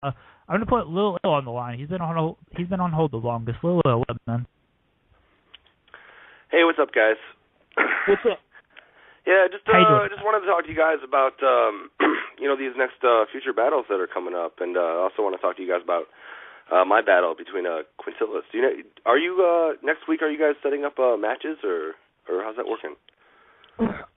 I'm gonna put Lil Ill on the line. He's been on hold the longest. Lil Ill, what up, man? Hey, what's up, guys? What's up? Yeah, just wanted to talk to you guys about these next future battles that are coming up, and I also want to talk to you guys about my battle between Quintillus. Are you next week? Are you guys setting up matches, or how's that working?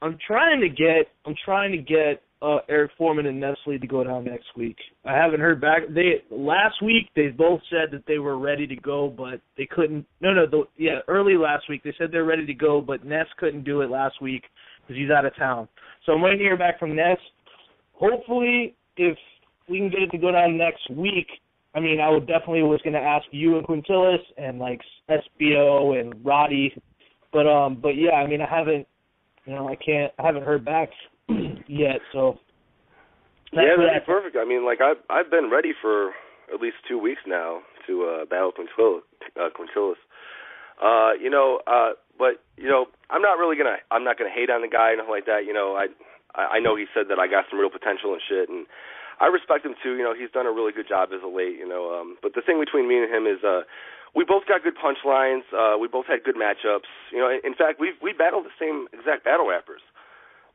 I'm trying to get Eric Foreman and Nestle to go down next week. I haven't heard back. Last week they both said that they were ready to go, but they couldn't. Early last week they said they're ready to go, but Ness couldn't do it last week because he's out of town. So I'm waiting to hear back from Ness. Hopefully, if we can get it to go down next week, I mean, I was going to ask you and Quintillus and like SBO and Roddy, but yeah, I mean, I haven't heard back yet, so. Yeah, that'd be perfect. I mean, like I've been ready for at least 2 weeks now to battle Quintillus. But I'm not gonna hate on the guy and nothing like that. I know he said that I got some real potential and shit, and I respect him too. He's done a really good job as of late. But the thing between me and him is we both got good punchlines. We both had good matchups. In fact, we battled the same exact battle rappers.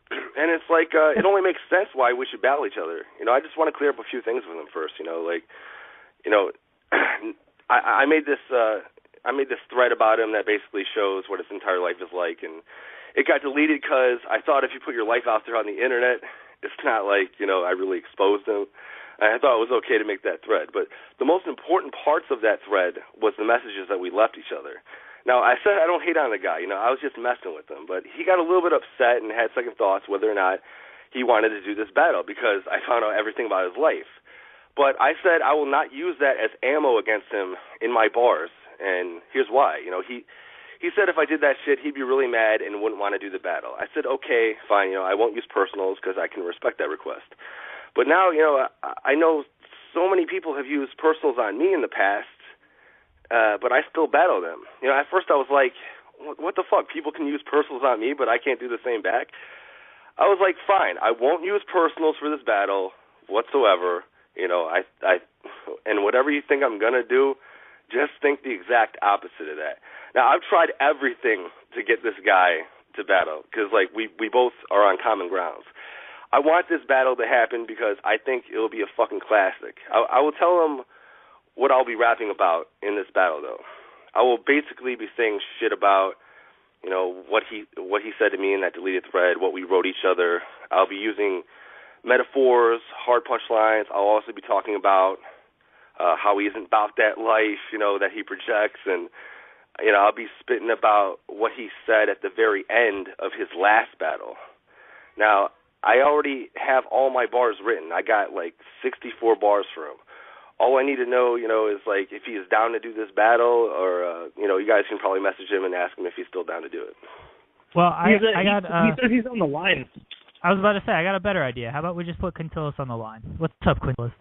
And it's like it only makes sense why we should battle each other. I just want to clear up a few things with him first. I made this thread about him that basically shows what his entire life is like, and it got deleted because I thought if you put your life out there on the internet, it's not like I really exposed him. And I thought it was okay to make that thread, but the most important parts of that thread was the messages that we left each other. Now, I said I don't hate on the guy. I was just messing with him. But he got a little bit upset and had second thoughts whether or not he wanted to do this battle because I found out everything about his life. But I said I will not use that as ammo against him in my bars, and here's why. He said if I did that shit, he'd be really mad and wouldn't want to do the battle. I said, okay, fine. I won't use personals because I can respect that request. But now, I know so many people have used personals on me in the past, but I still battle them. At first I was like, what the fuck? People can use personals on me, but I can't do the same back? I was like, fine, I won't use personals for this battle whatsoever. And whatever you think I'm going to do, just think the exact opposite of that. Now, I've tried everything to get this guy to battle because, we both are on common grounds. I want this battle to happen because I think it'll be a fucking classic. I will tell him what I'll be rapping about in this battle, though. I will basically be saying shit about, what he said to me in that deleted thread, what we wrote each other. I'll be using metaphors, hard punchlines. I'll also be talking about how he isn't about that life, that he projects, and I'll be spitting about what he said at the very end of his last battle. Now, I already have all my bars written. I got 64 bars for him. All I need to know, is if he is down to do this battle, or you guys can probably message him and ask him if he's still down to do it. Well, he said he's on the line. I was about to say I got a better idea. How about we just put Quintillus on the line? What's up, Quintillus?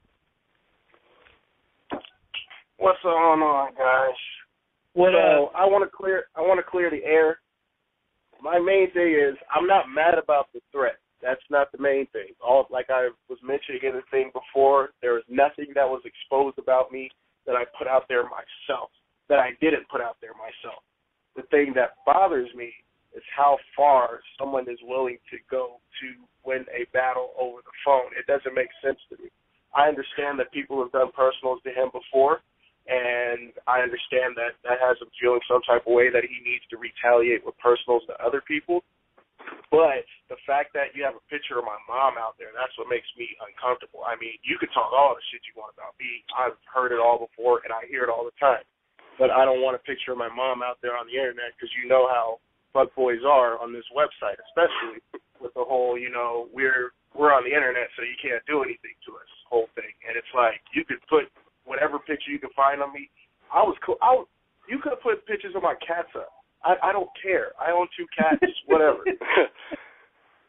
What's going on, guys? I want to clear the air. My main thing is I'm not mad about the threat. That's not the main thing. Like I was mentioning in the thing before, there was nothing that was exposed about me that I put out there myself, that I didn't put out there myself. The thing that bothers me is how far someone is willing to go to win a battle over the phone. It doesn't make sense to me. I understand that people have done personals to him before, and I understand that has him feeling some type of way that he needs to retaliate with personals to other people. But the fact that you have a picture of my mom out there, that's what makes me uncomfortable. I mean, you could talk all the shit you want about me. I've heard it all before, and I hear it all the time. But I don't want a picture of my mom out there on the internet because you know how fuckboys are on this website, especially with the whole, we're on the internet, so you can't do anything to us whole thing. And it's like you could put whatever picture you could find on me. I was cool. You could have put pictures of my cats up. I don't care. I own 2 cats, whatever.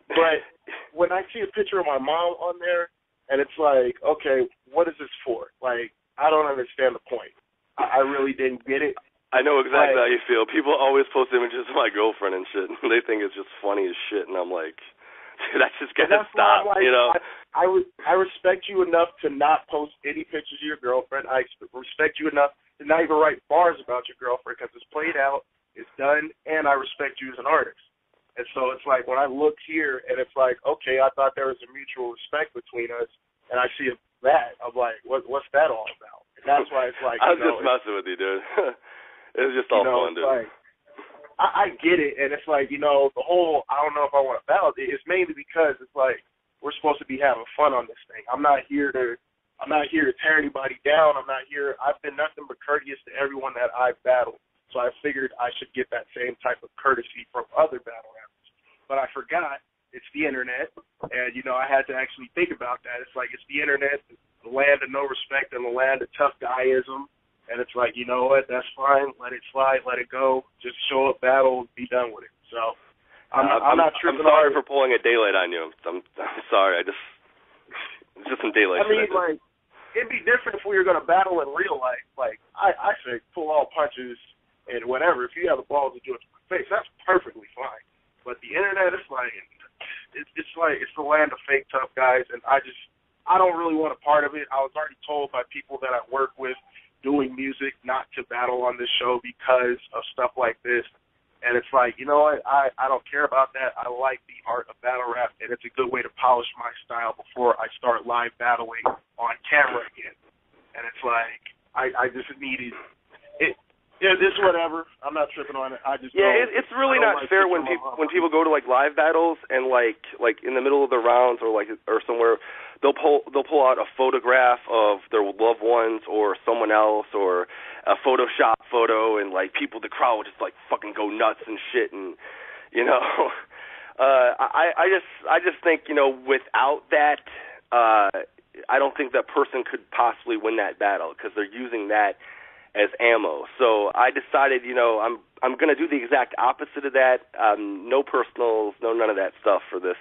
But when I see a picture of my mom on there, and it's like, okay, what is this for? I don't understand the point. I really didn't get it. I know exactly how you feel. People always post images of my girlfriend and shit, and they think it's just funny as shit, and I'm like, That's just gotta stop. Like, you know. I respect you enough to not post any pictures of your girlfriend. I respect you enough to not even write bars about your girlfriend because it's played out, it's done, and I respect you as an artist. And so it's like when I look here and it's like, okay, I thought there was a mutual respect between us, and I see that, I'm like, what's that all about? And that's why it's like, I was just messing with you, dude. It was just all fun, dude. Like, I get it, and it's like, the whole, I don't know if I want to validate it. It's mainly because it's like we're supposed to be having fun on this thing. I'm not here to tear anybody down. I've been nothing but courteous to everyone that I've battled. So I figured I should get that same type of courtesy from other battle rappers. But I forgot it's the internet, and, I had to actually think about that. It's like it's the internet, the land of no respect and the land of tough guyism. And it's like, you know what, that's fine. Let it slide, let it go. Just show up, battle, be done with it. So I'm not tripping. I'm sorry for pulling a daylight on you. I'm sorry. It's just some daylight. Like, it'd be different if we were going to battle in real life. Like, I say pull all punches and whatever. If you have the balls to do it to my face, that's perfectly fine. But the internet, it's like it's the land of fake tough guys, and I don't really want a part of it. I was already told by people that I work with doing music not to battle on this show because of stuff like this. And it's like, you know what, I don't care about that. I like the art of battle rap, and it's a good way to polish my style before I start live battling on camera again. And it's like, I just needed it. Yeah, it's whatever. I'm not tripping on it. It's really not fair when people go to like live battles and like in the middle of the rounds or somewhere they'll pull out a photograph of their loved ones or someone else or a Photoshop photo and like the crowd would just like fucking go nuts and shit and I just think without that I don't think that person could possibly win that battle because they're using that as ammo. So I decided, I'm going to do the exact opposite of that. No personals, no none of that stuff for this.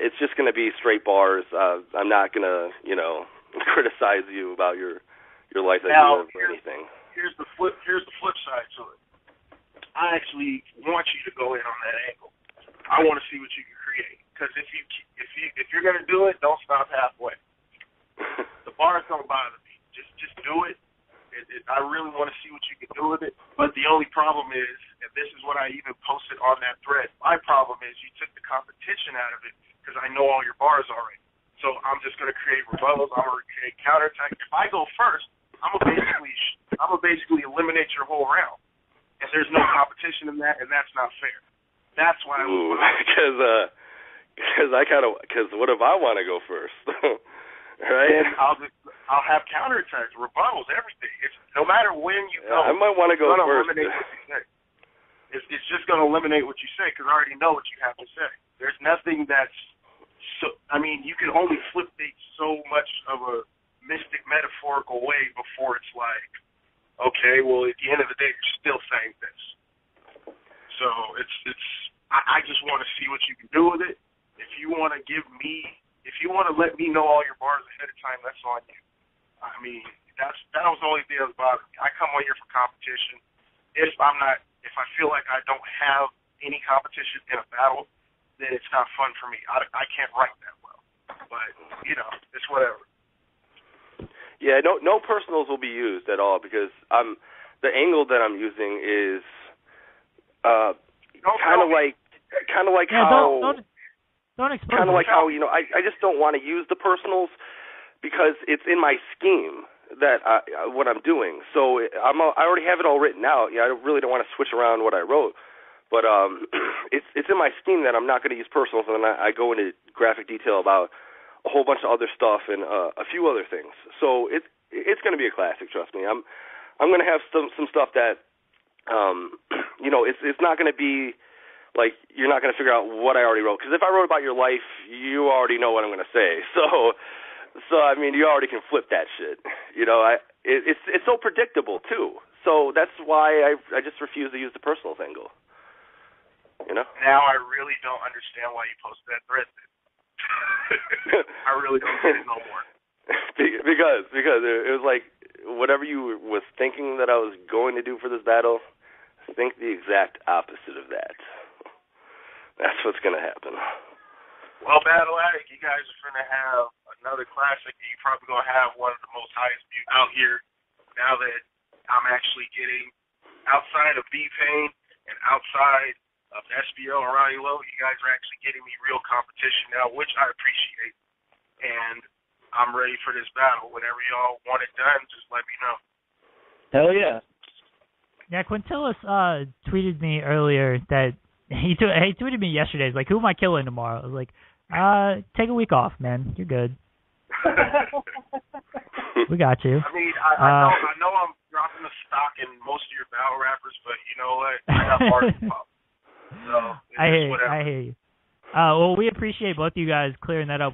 It's just going to be straight bars. I'm not going to, criticize you about your life that you live or anything. Here's the flip side to it. I actually want you to go in on that angle. I want to see what you can create. Because if you're going to do it, don't stop halfway. The bars don't bother me. Just do it. I really want to see what you can do with it. But the only problem is, and this is what I even posted on that thread, my problem is you took the competition out of it because I know all your bars already. So I'm just going to create rebuttals. I'm going to create counterattack. If I go first, I'm going to basically eliminate your whole round. And there's no competition in that, and that's not fair. That's why I was because what if I want to go first? Right? And I'll have counterattacks, rebuttals, everything. It's no matter when you go. I might want to go first. It's just going to eliminate what you say because I already know what you have to say. There's nothing that's so. I mean, you can only flip things so much of a mystic, metaphorical way before it's like, okay, well, at the end of the day, you're still saying this. So I just want to see what you can do with it. If you want to let me know all your bars ahead of time, that's on you. I mean, that was the only thing that was bothering me. I come on here for competition. If I feel like I don't have any competition in a battle, then it's not fun for me. I can't write that well. But, it's whatever. Yeah, no personals will be used at all because the angle that I'm using is kind of like how don't expose kind of like how I just don't want to use the personals because it's in my scheme that what I'm doing. So I already have it all written out. I really don't want to switch around what I wrote, but it's in my scheme that I'm not going to use personals, and then I go into graphic detail about a whole bunch of other stuff and a few other things. So it's going to be a classic. Trust me. I'm going to have some stuff that it's not going to be like you're not going to figure out what I already wrote. Because if I wrote about your life, you already know what I'm going to say. So I mean, you already can flip that shit. It's so predictable too. So that's why I just refuse to use the personal angle. Now I really don't understand why you posted that thread. I really don't get it no more. Because it was like whatever you was thinking that I was going to do for this battle, think the exact opposite of that. That's what's going to happen. Well, Battle Addict, you guys are going to have another classic. You're probably going to have one of the most highest views out here now that I'm actually getting, outside of B-Pain and outside of SBO and Ronnie Lowe, you guys are actually getting me real competition now, which I appreciate. And I'm ready for this battle. Whenever y'all want it done, just let me know. Hell yeah. Yeah, Quintillus tweeted me earlier that he tweeted me yesterday. He's like, who am I killing tomorrow? I was like, take a week off, man. You're good. We got you. I mean, I know I'm dropping the stock in most of your battle rappers, but you know what? I got bars to pop. So I hear you. Well, we appreciate both of you guys clearing that up.